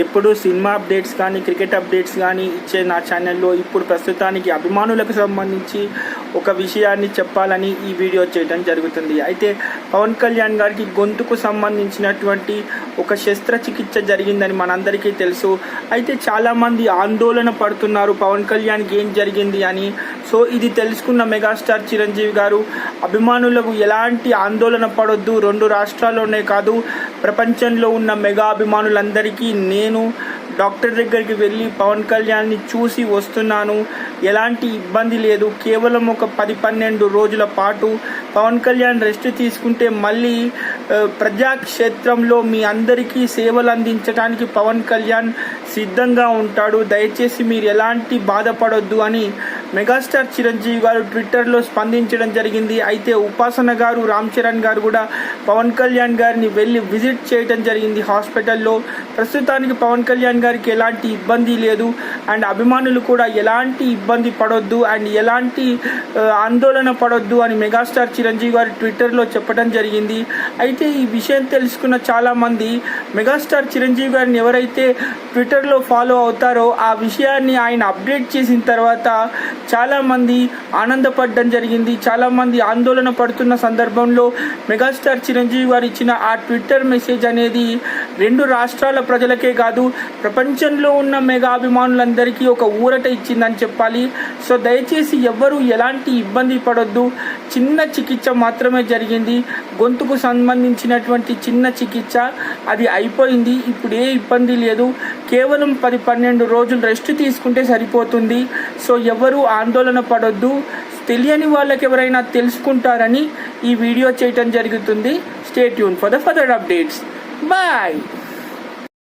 ఎప్పుడు cinema updates కానీ cricket updates కానీ ఇచ్చే నా ఛానల్లో ఇప్పుడు ప్రస్తుతానికి అభిమానులకు సంబంధించి ఒక విషయాన్ని చెప్పాలని ఈ వీడియో చేయడం జరుగుతుంది. అయితే పవన్ కళ్యాణ్ గారికి గొంతుకు సంబంధించినటువంటి ఒక శస్త్రచికిత్స జరిగిందని మనందరికీ తెలుసు. అయితే చాలామంది ఆందోళన పడుతున్నారు పవన్ కళ్యాణ్కి ఏం జరిగింది అని. సో ఇది తెలుసుకున్న మెగాస్టార్ చిరంజీవి గారు అభిమానులకు ఎలాంటి ఆందోళన పడొద్దు, 2 రాష్ట్రాల్లోనే కాదు ప్రపంచంలో ఉన్న మెగా అభిమానులందరికీ నేను డాక్టర్ దగ్గరికి వెళ్ళి పవన్ కళ్యాణ్ని చూసి వస్తున్నాను, ఎలాంటి ఇబ్బంది లేదు, కేవలం ఒక 10-12 రోజుల పాటు పవన్ కళ్యాణ్ రెస్ట్ తీసుకుంటే మళ్ళీ ప్రజాక్షేత్రంలో మీ అందరికీ సేవలు అందించడానికి పవన్ కళ్యాణ్ సిద్ధంగా ఉంటాడు, దయచేసి మీరు ఎలాంటి బాధపడొద్దు అని మెగాస్టార్ చిరంజీవి గారు ట్విట్టర్లో స్పందించడం జరిగింది. అయితే ఉపాసన గారు, రామ్ చరణ్ గారు కూడా పవన్ కళ్యాణ్ గారిని వెళ్ళి విజిట్ చేయడం జరిగింది హాస్పిటల్లో. ప్రస్తుతానికి పవన్ కళ్యాణ్ గారికి ఎలాంటి ఇబ్బంది లేదు అండ్ అభిమానులు కూడా ఎలాంటి ఇబ్బంది పడొద్దు అండ్ ఎలాంటి ఆందోళన పడొద్దు అని మెగాస్టార్ చిరంజీవి గారు ట్విట్టర్లో చెప్పడం జరిగింది. అయితే ఈ విషయం తెలుసుకున్న చాలామంది మెగాస్టార్ చిరంజీవి గారిని ఎవరైతే ట్విట్టర్లో ఫాలో అవుతారో ఆ విషయాన్ని ఆయన అప్డేట్ చేసిన తర్వాత చాలామంది ఆనందపడడం జరిగింది. చాలామంది ఆందోళన పడుతున్న సందర్భంలో మెగాస్టార్ చిరంజీవి గారు ఇచ్చిన ఆ ట్విట్టర్ మెసేజ్ అనేది 2 రాష్ట్రాల ప్రజలకే కాదు ప్రపంచంలో ఉన్న మెగా అభిమానులందరికీ ఒక ఊరట ఇచ్చిందని చెప్పాలి. సో దయచేసి ఎవ్వరూ ఎలాంటి ఇబ్బంది పడొద్దు, చిన్న చికిత్స మాత్రమే జరిగింది, గొంతుకు సంబంధించినటువంటి చిన్న చికిత్స అది అయిపోయింది, ఇప్పుడు ఏ ఇబ్బంది లేదు, కేవలం 10-12 రోజులు రెస్ట్ తీసుకుంటే సరిపోతుంది. సో ఎవరు ఆందోళన పడొద్దు, తెలియని వాళ్ళకి ఎవరైనా తెలుసుకుంటారని ఈ వీడియో చేయటం జరుగుతుంది. Stay tune for the further updates. Bye.